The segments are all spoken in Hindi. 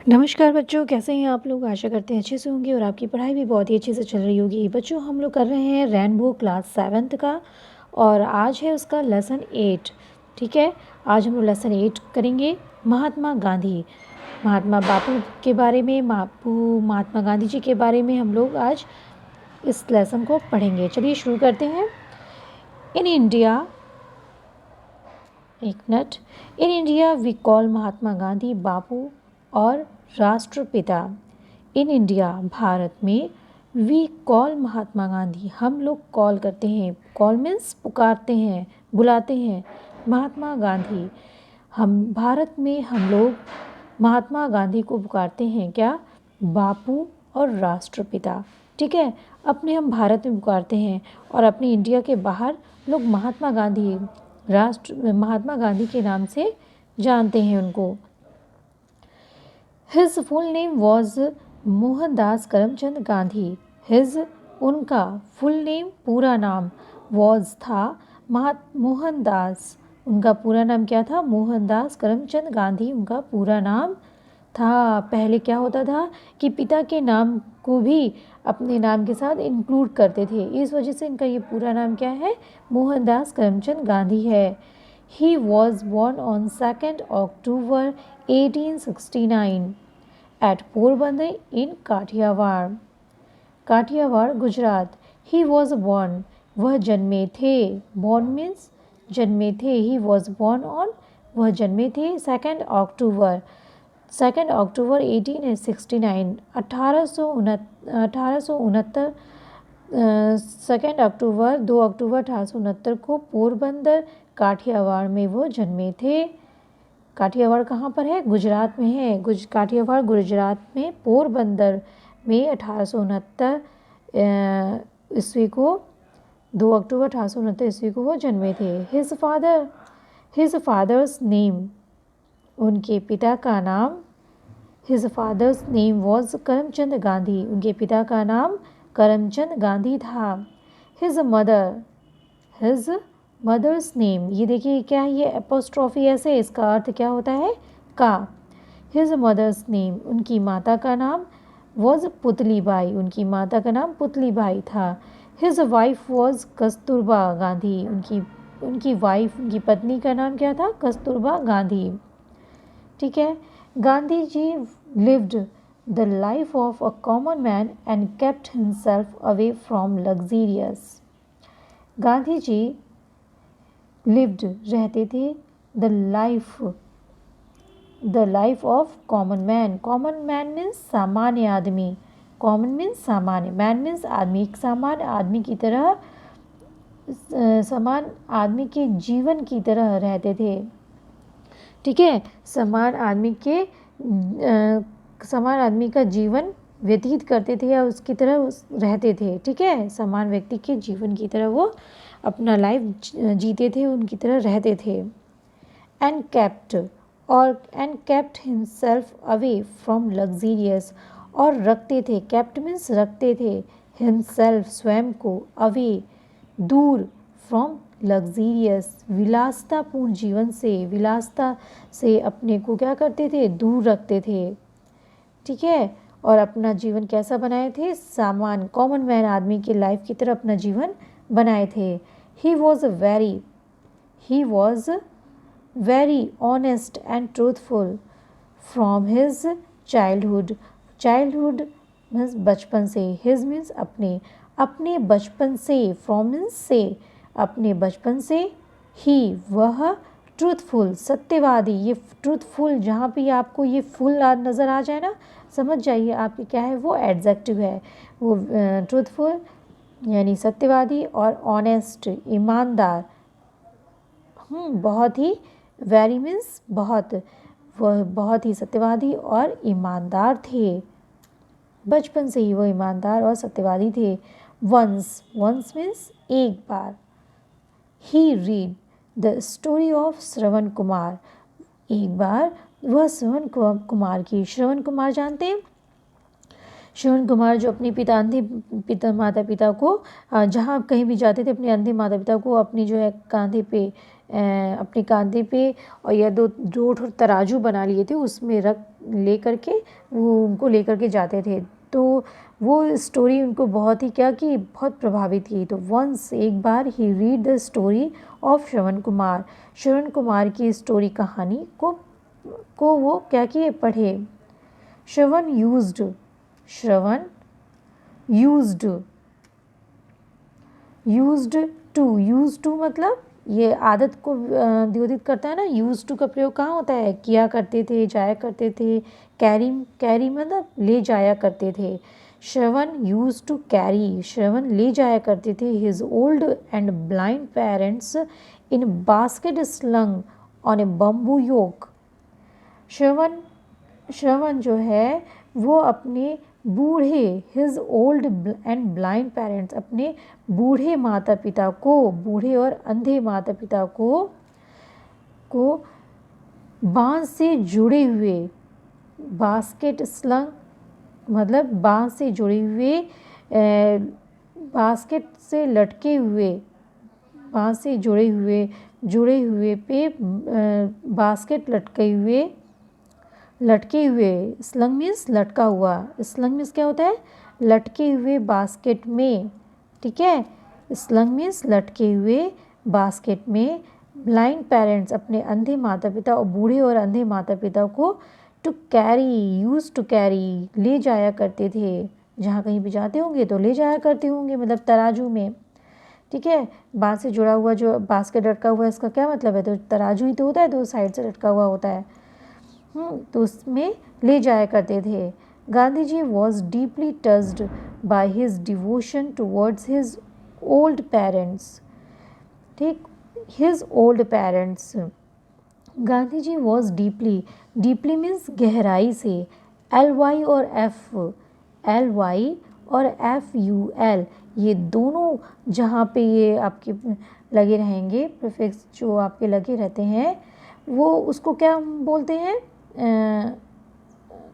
नमस्कार बच्चों, कैसे हैं आप लोग। आशा करते हैं अच्छे से होंगे और आपकी पढ़ाई भी बहुत ही अच्छे से चल रही होगी। बच्चों, हम लोग कर रहे हैं रेनबो क्लास 7th का और आज है उसका लेसन 8। ठीक है, आज हम लोग लेसन 8 करेंगे। महात्मा गांधी, महात्मा बापू के बारे में, महात्मा गांधी जी के बारे में हम लोग आज इस लेसन को पढ़ेंगे। चलिए शुरू करते हैं। इन इंडिया, एक मिनट। In India we call Mahatma Gandhi Bapu और राष्ट्रपिता। इन इंडिया, भारत में, वी कॉल महात्मा गांधी, हम लोग कॉल करते हैं। कॉल मीन्स पुकारते हैं, बुलाते हैं। महात्मा गांधी, हम भारत में हम लोग महात्मा गांधी को पुकारते हैं क्या? बापू और राष्ट्रपिता। ठीक है, अपने हम भारत में पुकारते हैं और अपने इंडिया के बाहर लोग महात्मा गांधी के नाम से जानते हैं उनको। His full name was Mohandas Karamchand Gandhi. His, उनका, फुल नेम, पूरा नाम, वॉज, था, मोहनदास, उनका पूरा नाम क्या था? मोहनदास करमचंद गांधी उनका पूरा नाम था। पहले क्या होता था कि पिता के नाम को भी अपने नाम के साथ इंक्लूड करते थे, इस वजह से इनका ये पूरा नाम क्या है? मोहनदास करमचंद गांधी है। He was born on 2nd October 1869 at Porbandar in Kathiawar, Gujarat. He was born, वह जन्मे थे। born मीन्स जन्मे थे। ही वॉज born on, वह जन्मे थे 2nd October 1869, 1869 2 अक्टूबर 1869 को पोरबंदर, काठियावाड़ में वो जन्मे थे। काठियावाड़ कहाँ पर है? गुजरात में है। काठियावाड़ गुजरात में, पोरबंदर में 1869 ईस्वी को, 2 अक्टूबर 1869 ईस्वी को वो जन्मे थे। हिज फादर्स नेम, उनके पिता का नाम, his father's name was Karamchand Gandhi, उनके पिता का नाम करमचंद गांधी था। हिज मदर्स नेम, ये देखिए क्या है, ये एपोस्ट्रॉफी ऐसे, इसका अर्थ क्या होता है? का। हिज मदर्स नेम, उनकी माता का नाम, वॉज पुतलीबाई, उनकी माता का नाम पुतलीबाई था। His wife was Kasturba Gandhi, उनकी वाइफ, उनकी पत्नी का नाम क्या था? कस्तूरबा गांधी। ठीक है, Gandhi ji lived the life of a common man and kept himself away from luxurious. Gandhi ji lived, रहते थे, the life of common man. common man means सामान्य आदमी। common means सामान्य, man means आदमी। एक सामान्य आदमी की तरह, समान आदमी के जीवन की तरह रहते थे। ठीक है, समान आदमी का जीवन व्यतीत करते थे या उसकी तरह रहते थे। ठीक है, समान व्यक्ति के जीवन की तरह वो अपना लाइफ जीते थे, उनकी तरह रहते थे। And kept himself away from luxurious, और रखते थे, केप्ट मीन्स रखते थे, हिमसेल्फ स्वयं को, अवे दूर, फ्रॉम लग्जीरियस विलासतापूर्ण जीवन से, विलासता से अपने को क्या करते थे? दूर रखते थे। ठीक है, और अपना जीवन कैसा बनाए थे? सामान, कॉमन मैन आदमी के लाइफ की तरह अपना जीवन बनाए थे। He was very honest and truthful from his childhood means बचपन से, हिज मीन्स अपने बचपन से, फ्रॉम मीन्स से, अपने बचपन से, ही, वह, ट्रूथफुल, सत्यवादी। ये ट्रूथफुल, जहाँ पे आपको ये फुल नज़र आ जाए ना, समझ जाइए आपके क्या है, वो एडजेक्टिव है। वो ट्रूथफुल यानी सत्यवादी, और ऑनेस्ट, ईमानदार। बहुत ही, वेरी मीन्स बहुत, वह बहुत ही सत्यवादी और ईमानदार थे। बचपन से ही वो ईमानदार और सत्यवादी थे। वंस मीन्स एक बार। ही read the story of Shravan Kumar, एक बार वह श्रवण कुमार की, श्रवण कुमार जानते हैं? श्रवण कुमार जो अपनी माता पिता को जहाँ कहीं भी जाते थे अपने अंधे माता पिता को अपनी जो है अपने कंधे पे और या दो तराजू बना लिए थे उसमें रख ले करके वो उनको लेकर के जाते थे। तो वो स्टोरी उनको बहुत ही क्या की बहुत प्रभावित की। तो वंस एक बार ही read the story of Shravan Kumar की स्टोरी कहानी को वो क्या किए पढ़े। श्रवण यूज्ड टू मतलब ये आदत को द्योतित करता है ना। यूज्ड टू का प्रयोग कहाँ होता है, किया करते थे, जाया करते थे। कैरी मतलब ले जाया करते थे। Shravan used to carry, Shravan ले जाया करते थे his old and blind parents in basket slung on a bamboo yoke. Shravan जो है वो अपने बूढ़े his old and blind parents अपने बूढ़े और अंधे माता पिता को बांस से जुड़े हुए, बास्केट स्लंग मतलब बांस से जुड़े हुए, बास्केट से लटके हुए, बांस से जुड़े हुए पे बास्केट लटके हुए स्लंग मीन्स लटका हुआ। स्लंग मीन्स क्या होता है, लटके हुए बास्केट में, ठीक है। स्लंग मीन्स लटके हुए बास्केट में। ब्लाइंड पेरेंट्स अपने अंधे माता पिता और बूढ़े और अंधे माता पिता को टू कैरी ले जाया करते थे। जहाँ कहीं भी जाते होंगे तो ले जाया करते होंगे मतलब तराजू में, ठीक है। बांस से जुड़ा हुआ जो बास्केट लटका हुआ है इसका क्या मतलब है, तो तराजू ही तो होता है, दो साइड से लटका हुआ होता है। तो उसमें ले जाया करते थे। Gandhi ji was deeply touched by his devotion towards his old parents, ठीक, his old parents. Gandhi ji was deeply means गहराई से, LY और FUL ये दोनों जहाँ पे ये आपके लगे रहेंगे, प्रीफिक्स जो आपके लगे रहते हैं वो उसको क्या बोलते हैं,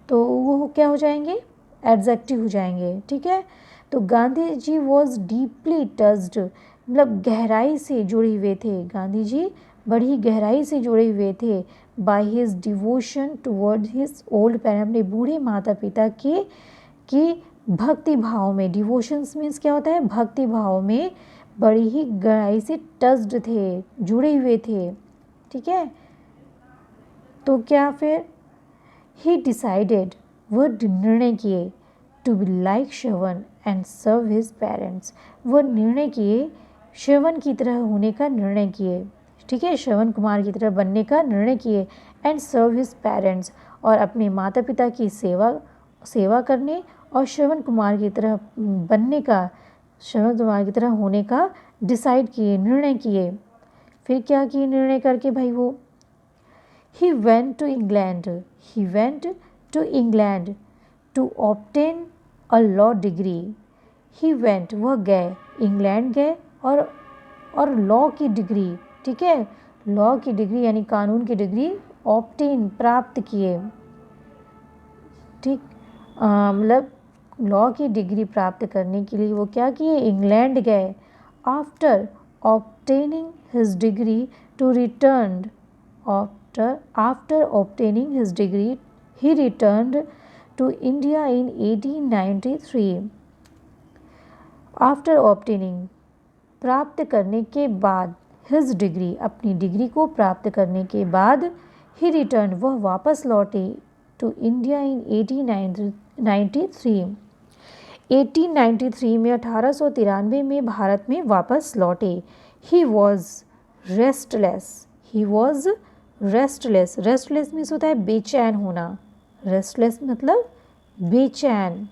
तो वो क्या हो जाएंगे, एडजेक्टिव हो जाएंगे, ठीक है। तो Gandhi ji was deeply touched मतलब गहराई से जुड़े हुए थे, गांधी जी बड़ी गहराई से जुड़े हुए थे bye his devotion toward his old parent अपने बूढ़े माता पिता की भक्ति भाव में। डिवोशंस मीन्स क्या होता है, भक्ति भाव में बड़ी ही गहराई से टच्ड थे, जुड़े हुए थे, ठीक है। तो क्या फिर ही डिसाइडेड वह निर्णय किए to be like Shravan and serve his parents, वह निर्णय किए श्रवण की तरह होने का निर्णय किए, ठीक है, श्रवण कुमार की तरह बनने का निर्णय किए। एंड सर्व हिज पेरेंट्स और अपने माता पिता की सेवा करने और श्रवण कुमार की तरह बनने का, श्रवण कुमार की तरह होने का डिसाइड किए, निर्णय किए। फिर क्या किए निर्णय करके भाई वो, He went to England to obtain a law degree. He went वह गए, इंग्लैंड गए और लॉ की डिग्री, ठीक है, लॉ की डिग्री यानी कानून की डिग्री ऑब्टेन प्राप्त किए, ठीक, मतलब लॉ की डिग्री प्राप्त करने के लिए वो क्या किए, इंग्लैंड गए। After obtaining his degree to return After obtaining his degree, he returned to India in 1893. After obtaining, प्राप्त करने के बाद, his degree, अपनी डिग्री को प्राप्त करने के बाद, he returned, वह वापस लौटे to India in 1893. 1893 में 1893 में भारत में वापस लौटे। He was रेस्टलेस मीन्स होता है बेचैन होना, रेस्टलेस मतलब बेचैन,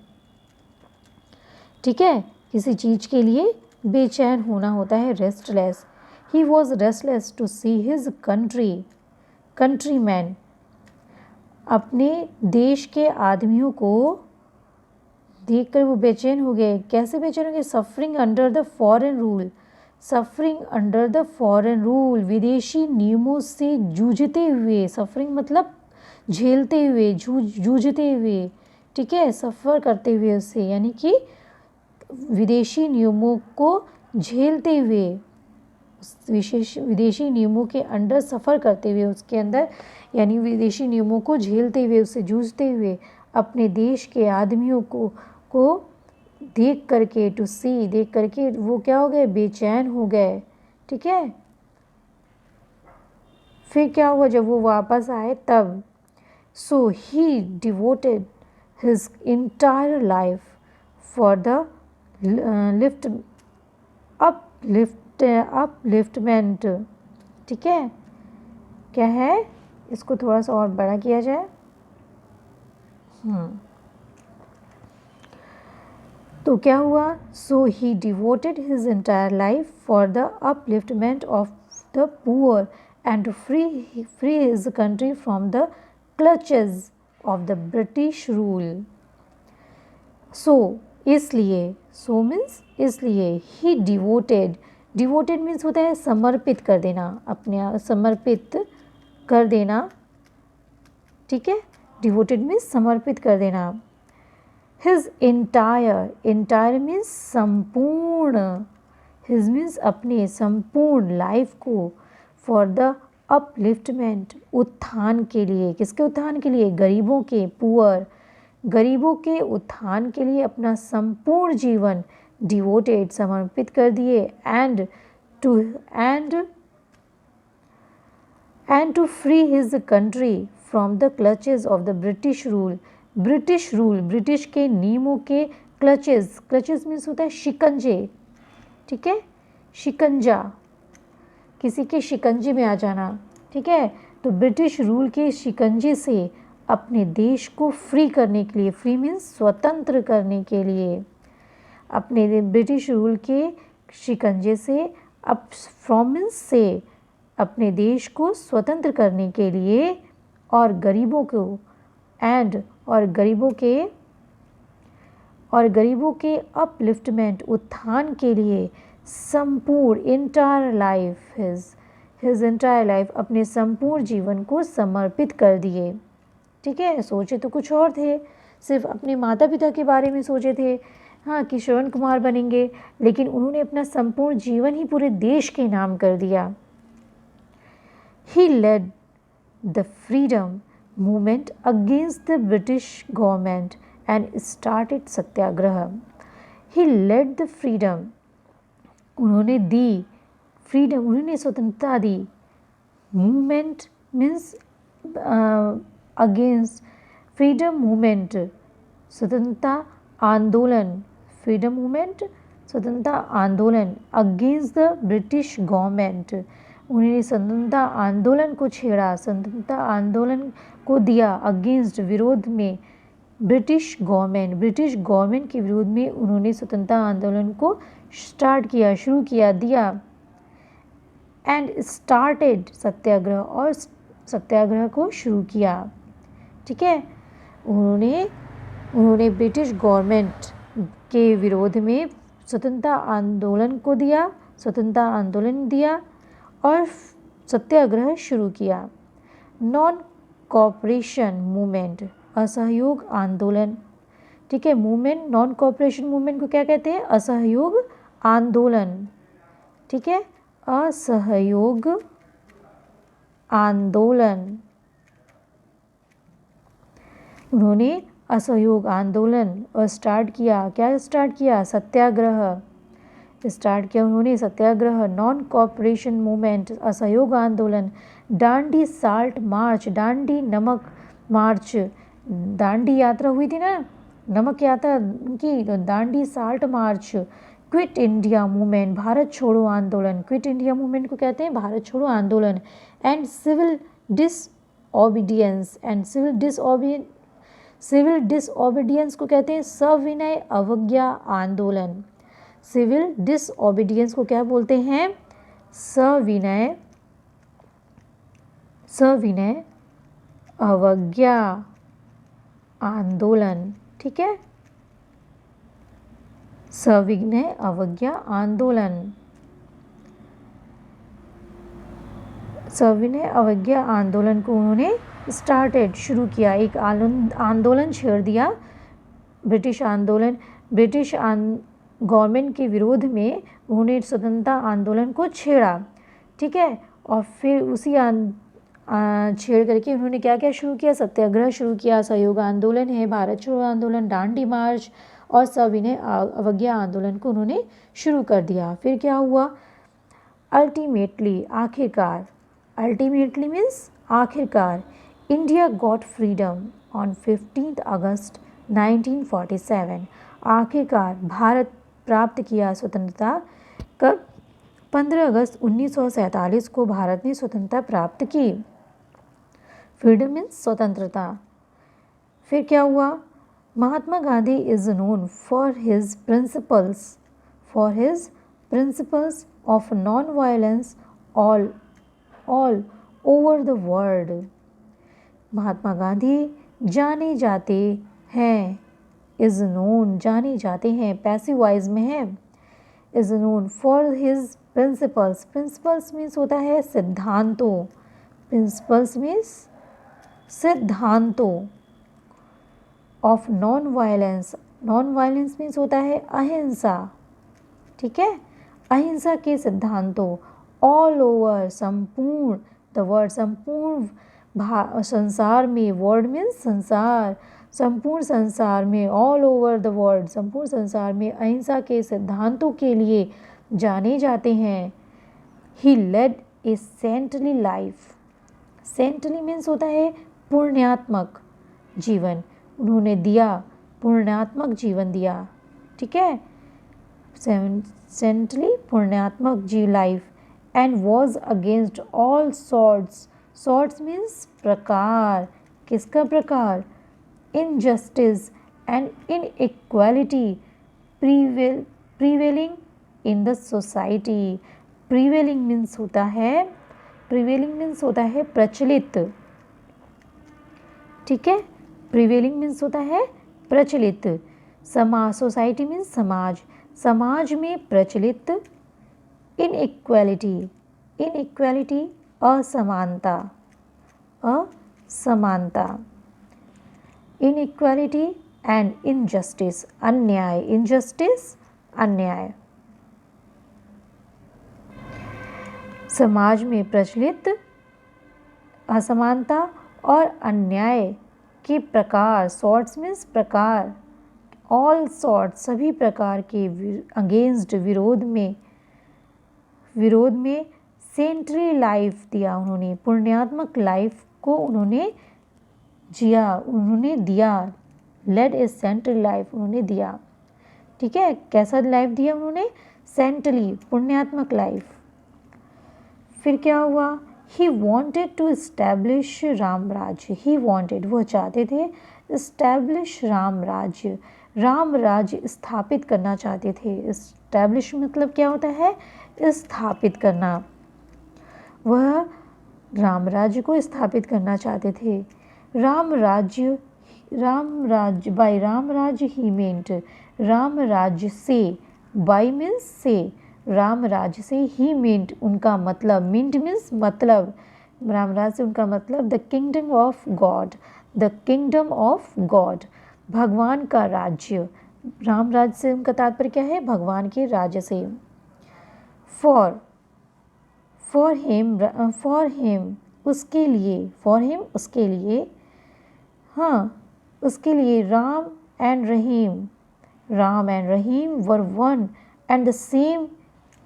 ठीक है, किसी चीज़ के लिए बेचैन होना होता है restless. He was restless to see his countryman, अपने देश के आदमियों को देखकर वो बेचैन हो गए। कैसे बेचैन हो गए, suffering under the foreign rule, विदेशी नियमों से जूझते हुए, सफरिंग मतलब झेलते हुए, जूझते हुए, ठीक है, सफ़र करते हुए उससे, यानी कि विदेशी नियमों को झेलते हुए, विदेशी नियमों के अंडर सफ़र करते हुए, उसके अंदर यानी विदेशी नियमों को झेलते हुए, उससे जूझते हुए अपने देश के आदमियों को देख करके, टू सी, देख करके वो क्या हो गए, बेचैन हो गए। ठीक है, फिर क्या हुआ जब वो वापस आए तब, so he devoted his entire life for the upliftment. ठीक है, क्या है, इसको थोड़ा सा और बड़ा किया जाए। तो क्या हुआ, so he devoted his entire life for the upliftment of the poor and to free his country from the clutches of the British rule. So इसलिए, सो मीन्स इसलिए, ही डिवोटेड, डिवोटेड मीन्स होता है समर्पित कर देना, अपने समर्पित कर देना। ठीक है, डिवोटेड मीन्स समर्पित कर देना। हिज एंटायर मीन्स संपूर्ण, हिज मीन्स अपने संपूर्ण लाइफ को, फॉर द अपलिफ्टमेंट उत्थान के लिए, किसके उत्थान के लिए, गरीबों के, पुअर, गरीबों के उत्थान के लिए अपना संपूर्ण जीवन डिवोटेड समर्पित कर दिए। And to free his country from the clutches of the British rule, British rule, British के नियमों के क्लचेस, क्लचेस मीन्स होता है शिकंजे। ठीक है, शिकंजा, किसी के शिकंजे में आ जाना। ठीक है, तो ब्रिटिश रूल के शिकंजे से अपने देश को फ्री करने के लिए, फ्री मीन्स स्वतंत्र करने के लिए, अपने ब्रिटिश रूल के शिकंजे से, फ्रॉम मीन्स से, अपने देश को स्वतंत्र करने के लिए, और गरीबों को, और गरीबों के अपलिफ्टमेंट उत्थान के लिए संपूर्ण entire life, his entire life, अपने संपूर्ण जीवन को समर्पित कर दिए। ठीक है, सोचे तो कुछ और थे, सिर्फ अपने माता पिता के बारे में सोचे थे, हाँ कि श्रवण कुमार बनेंगे, लेकिन उन्होंने अपना संपूर्ण जीवन ही पूरे देश के नाम कर दिया। He led the freedom movement against the British government and started satyagraha. He led the freedom, उन्होंने दी फ्रीडम, उन्होंने स्वतंत्रता दी, movement means against, freedom movement स्वतंत्रता आंदोलन, फ्रीडम मूवमेंट स्वतंत्रता आंदोलन, अगेंस्ट द ब्रिटिश गवर्नमेंट, उन्होंने स्वतंत्रता आंदोलन को छेड़ा, स्वतंत्रता आंदोलन को दिया, अगेंस्ट विरोध में, ब्रिटिश गवर्नमेंट के विरोध में उन्होंने स्वतंत्रता आंदोलन को स्टार्ट किया, शुरू किया, दिया। एंड स्टार्टेड सत्याग्रह, और सत्याग्रह को शुरू किया। ठीक है, उन्होंने ब्रिटिश गवर्नमेंट के विरोध में स्वतंत्रता आंदोलन को दिया, स्वतंत्रता आंदोलन दिया और सत्याग्रह शुरू किया। नॉन कोऑपरेशन मूवमेंट, असहयोग आंदोलन। ठीक है, मूवमेंट, नॉन कोऑपरेशन मूवमेंट को क्या कहते हैं, असहयोग आंदोलन। ठीक है, असहयोग आंदोलन, उन्होंने असहयोग आंदोलन और स्टार्ट किया, क्या स्टार्ट किया, सत्याग्रह स्टार्ट किया उन्होंने, सत्याग्रह। नॉन कोऑपरेशन मूवमेंट, असहयोग आंदोलन। दांडी साल्ट मार्च, दांडी नमक मार्च, दांडी यात्रा हुई थी ना, नमक यात्रा की, तो Dandi salt march. Quit India movement, Bharat छोड़ो आंदोलन, क्विट इंडिया मूवमेंट को कहते हैं भारत छोड़ो आंदोलन। And civil disobedience, civil disobedience को कहते हैं सविनय अवज्ञा आंदोलन। सिविल डिसओबीडियंस को क्या बोलते हैं, सविनय अवज्ञा आंदोलन। ठीक है, सविनय अवज्ञा आंदोलन, सविनय अवज्ञा आंदोलन को उन्होंने शुरू किया, एक आंदोलन छेड़ दिया ब्रिटिश आंदोलन, ब्रिटिश गवर्नमेंट के विरोध में उन्होंने स्वतंत्रता आंदोलन को छेड़ा, ठीक है। और फिर उसी छेड़ करके उन्होंने क्या क्या शुरू किया, सत्याग्रह शुरू किया, सहयोग आंदोलन है, भारत छोड़ो आंदोलन, दांडी मार्च और सविनय अवज्ञा आंदोलन को उन्होंने शुरू कर दिया। फिर क्या हुआ, अल्टीमेटली, आखिरकार, अल्टीमेटली मीन्स आखिरकार, इंडिया गॉट फ्रीडम ऑन 15 अगस्त 1947। आखिरकार भारत प्राप्त किया स्वतंत्रता कब, 15 अगस्त 1947 को भारत ने स्वतंत्रता प्राप्त की। फ्रीडम मीन्स स्वतंत्रता। फिर क्या हुआ, Mahatma Gandhi is known for his principles of non violence all over the world. Mahatma Gandhi जाने जाते हैं, इज नोन जाने जाते हैं, पैसिव वॉइस में है, is known for his principles, principles means होता है सिद्धांतों, प्रिंसिपल्स मीन्स सिद्धांतों, of non violence, non violence means होता है अहिंसा, ठीक है, अहिंसा के सिद्धांतों, ऑल ओवर संपूर्ण, द वर्ड संपूर्ण संसार में, वर्ड मीन्स संसार, संपूर्ण संसार में, ऑल ओवर द वर्ल्ड, संपूर्ण संसार में अहिंसा के सिद्धांतों के लिए जाने जाते हैं। ही लेड ए सेंटली लाइफ, सेंटली मीन्स होता है पुण्यात्मक जीवन, उन्होंने दिया, पुण्यात्मक जीवन दिया, ठीक है, सेंटली पुण्यात्मक life, and was against all sorts means प्रकार, किसका प्रकार, injustice and inequality prevailing in the society. Prevailing means होता है प्रचलित, ठीक है, प्रीवेलिंग मीन्स होता है प्रचलित, समाज, सोसाइटी मीन्स समाज, समाज में प्रचलित, इनइक्वालिटी असमानता, इनइक्वालिटी एंड इनजस्टिस अन्याय, इनजस्टिस अन्याय, समाज में प्रचलित असमानता और अन्याय के प्रकार, सॉर्ट्स मीन्स प्रकार, ऑल सॉर्ट्स सभी प्रकार के अगेंस्ट विरोध में सेंटरी लाइफ दिया उन्होंने, पुण्यात्मक लाइफ को उन्होंने जिया, उन्होंने दिया, लेड ए सेंटरी लाइफ उन्होंने दिया, ठीक है, कैसा लाइफ दिया उन्होंने, सेंटली पुण्यात्मक लाइफ। फिर क्या हुआ, he wanted to establish Ram Rajya, he wanted वो चाहते थे, इस्टेब्लिश राम राज्य, राम राज्य स्थापित करना चाहते थे, इस्टेब्लिश मतलब क्या होता है, स्थापित करना, वह राम राज्य को स्थापित करना चाहते थे। राम राज्य बाय राम राज्य ही मेंट, राम राज्य से, बाय मीन्स से, राम राज्य से ही मेंट उनका मतलब, मिंट मीन्स मतलब, राम राज्य से उनका मतलब the kingdom of God, the kingdom of God, भगवान का राज्य, राम राज्य से उनका तात्पर्य क्या है, भगवान के राज्य से। फॉर हिम उसके लिए, फॉर हिम उसके लिए, हाँ उसके लिए, Ram and Rahim were one and the same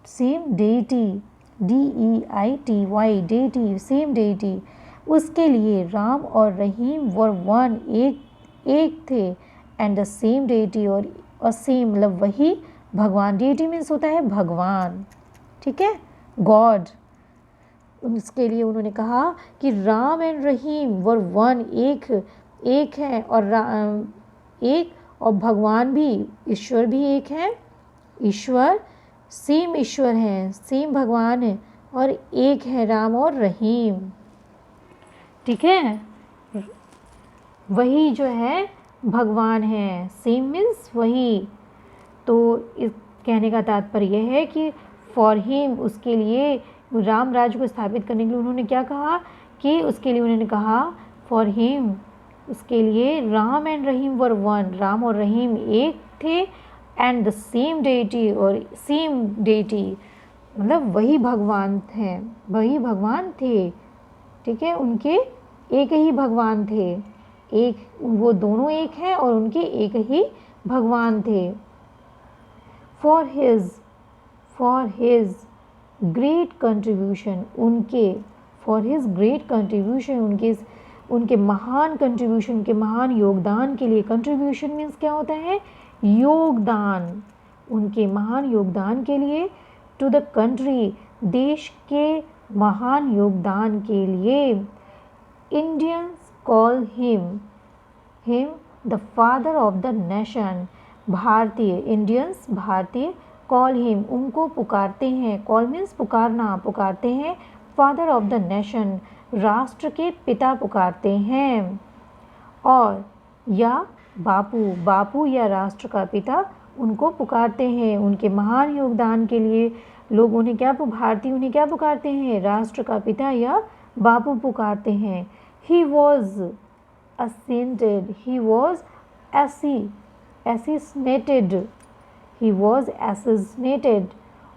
deity, DEITY, deity, same deity, उसके लिए राम और रहीम वर वन, एक थे, एंड द सेम deity, और सेम मतलब वही भगवान, deity मीन्स होता है भगवान, ठीक है, गॉड। उसके लिए उन्होंने कहा कि Ram and Rahim were one, एक है, और भगवान भी, ईश्वर भी एक है, ईश्वर है, सेम भगवान है, और एक है राम और रहीम, ठीक है, वही जो है भगवान है, सेम मीन्स वही। तो इस कहने का तात्पर्य यह है कि फॉर हिम उसके लिए, राम राज्य को स्थापित करने के लिए उन्होंने क्या कहा, कि उसके लिए उन्होंने कहा फॉर हिम इसके लिए Ram and Rahim were one, Ram और रहीम एक थे, एंड द सेम डेटी, और सेम डेटी मतलब वही भगवान हैं, वही भगवान थे, ठीक है, उनके एक ही भगवान थे, एक वो दोनों एक हैं और उनके एक ही भगवान थे। फॉर हिज ग्रेट कंट्रीब्यूशन, उनके फॉर हिज ग्रेट कंट्रीब्यूशन, उनके महान कंट्रीब्यूशन, उनके महान योगदान के लिए, कंट्रीब्यूशन मीन्स क्या होता है, योगदान, उनके महान योगदान के लिए, टू द कंट्री, देश के महान योगदान के लिए, Indians call him the father of the nation, भारतीय, इंडियंस भारतीय, कॉल हिम उनको पुकारते हैं, कॉल मीन्स पुकारना, पुकारते हैं, फादर ऑफ द नेशन राष्ट्र के पिता पुकारते हैं, और या बापू या राष्ट्र का पिता उनको पुकारते हैं, उनके महान योगदान के लिए लोग उन्हें क्या, भारतीय उन्हें क्या पुकारते हैं, राष्ट्र का पिता या बापू पुकारते हैं। He was assassinated, he was assassinated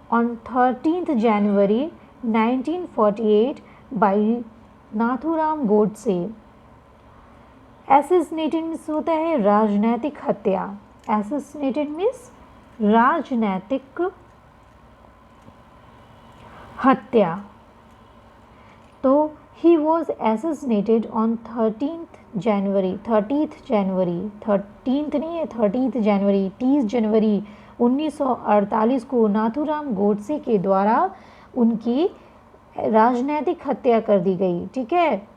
on 13th January 1948 by Nathuram Godse. assassinated means होता है राजनैतिक हत्या, assassinated मीन्स राजनैतिक हत्या। तो he was assassinated on 13th January 13th नहीं है, 30th जनवरी, 30 जनवरी 1948 को नाथूराम गोडसे के द्वारा उनकी राजनैतिक हत्या कर दी गई। ठीक है,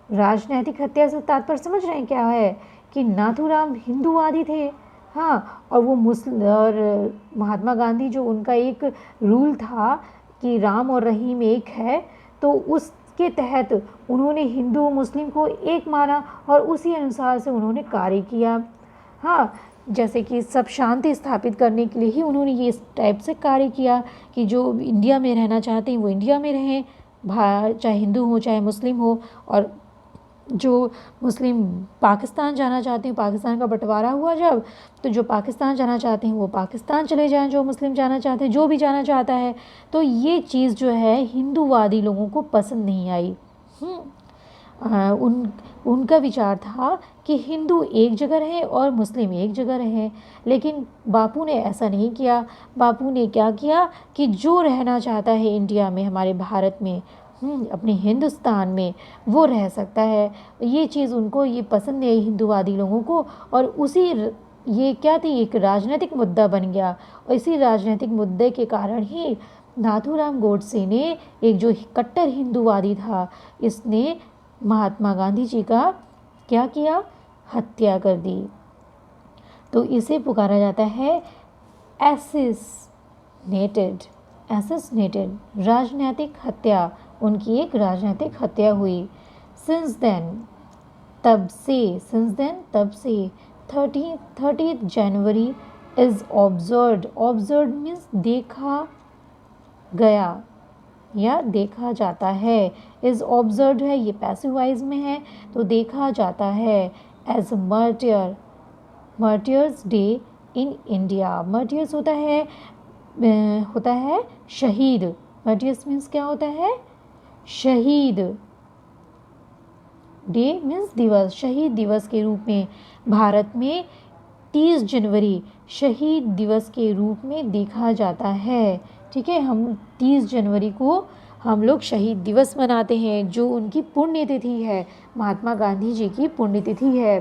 राजनैतिक हत्या से तात्पर्य समझ रहे हैं क्या है, कि नाथूराम हिंदूवादी थे, हाँ, और वो मुस्लिम, और महात्मा गांधी जो उनका एक रूल था कि राम और रहीम एक है, तो उसके तहत उन्होंने हिंदू मुस्लिम को एक माना और उसी अनुसार से उन्होंने कार्य किया। हाँ, जैसे कि सब शांति स्थापित करने के लिए ही उन्होंने ये इस टाइप से कार्य किया कि जो इंडिया में रहना चाहते हैं वो इंडिया में रहें, चाहे हिंदू हो चाहे मुस्लिम हो, और जो मुस्लिम पाकिस्तान जाना चाहते हैं, पाकिस्तान का बंटवारा हुआ जब, तो जो पाकिस्तान जाना चाहते हैं वो पाकिस्तान चले जाएं, जो मुस्लिम जाना चाहते हैं, जो भी जाना चाहता है। तो ये चीज़ जो है हिंदूवादी लोगों को पसंद नहीं आई। उनका विचार था कि हिंदू एक जगह रहे और मुस्लिम एक जगह रहे, लेकिन बापू ने ऐसा नहीं किया। बापू ने क्या किया कि जो रहना चाहता है इंडिया में, हमारे भारत में, अपने हिंदुस्तान में, वो रह सकता है। ये चीज़ उनको ये पसंद नहीं आई हिंदूवादी लोगों को, और उसी ये क्या थी, एक राजनीतिक मुद्दा बन गया, और इसी राजनीतिक मुद्दे के कारण ही नाथूराम गोडसे ने, एक जो कट्टर हिंदूवादी था, इसने महात्मा गांधी जी का क्या किया, हत्या कर दी। तो इसे पुकारा जाता है एसेसिनेटेड, राजनीतिक हत्या, उनकी एक राजनीतिक हत्या हुई। सिंस देन, तब से 30th January is observed means देखा गया या देखा जाता है। इज़ ऑब्जर्व्ड है, ये पैसिव वॉइस में है, तो देखा जाता है as martyrs day in India. Martyrs होता है शहीद। मार्टियर्स मीन्स क्या होता है, शहीद। डे मीन्स दिवस, शहीद दिवस के रूप में भारत में 30 जनवरी शहीद दिवस के रूप में देखा जाता है। ठीक है, हम 30 जनवरी को हम लोग शहीद दिवस मनाते हैं, जो उनकी पुण्यतिथि है, महात्मा गांधी जी की पुण्यतिथि है।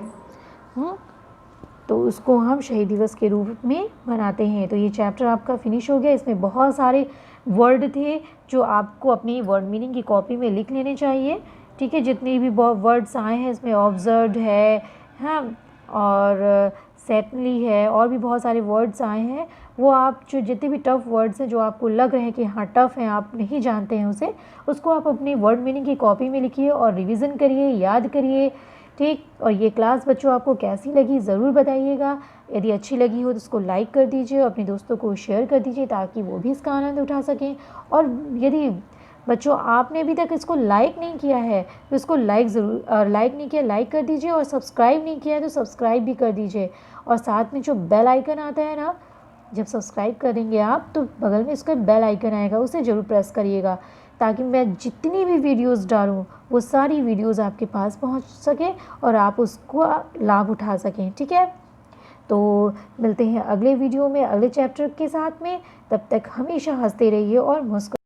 तो उसको हम शहीद दिवस के रूप में मनाते हैं। तो ये चैप्टर आपका फिनिश हो गया। इसमें बहुत सारे वर्ड थे जो आपको अपनी वर्ड मीनिंग की कॉपी में लिख लेने चाहिए। ठीक है, जितने भी वर्ड्स आए हैं इसमें ऑब्जर्व्ड है, हाँ, और सेटनली है, और भी बहुत सारे वर्ड्स आए हैं, वो आप जो जितने भी टफ़ वर्ड्स हैं जो आपको लग रहे हैं कि हाँ टफ़ हैं, आप नहीं जानते हैं उसे, उसको आप अपनी वर्ड मीनिंग की कॉपी में लिखिए और रिवीजन करिए, याद करिए। ठीक, और ये क्लास बच्चों आपको कैसी लगी ज़रूर बताइएगा। यदि अच्छी लगी हो तो उसको लाइक कर दीजिए और अपने दोस्तों को शेयर कर दीजिए ताकि वो भी इसका आनंद उठा सकें। और यदि बच्चों आपने अभी तक इसको लाइक नहीं किया है तो इसको लाइक नहीं किया, लाइक कर दीजिए, और सब्सक्राइब नहीं किया है तो सब्सक्राइब भी कर दीजिए। और साथ में जो बेल आइकन आता है ना, जब सब्सक्राइब करेंगे आप तो बगल में इसका बेल आइकन आएगा, उसे ज़रूर प्रेस करिएगा, ताकि मैं जितनी भी वीडियोस डालूं वो सारी वीडियोस आपके पास पहुंच सके और आप उसको लाभ उठा सकें। ठीक है, तो मिलते हैं अगले वीडियो में अगले चैप्टर के साथ में। तब तक हमेशा हंसते रहिए और मुस्कुराते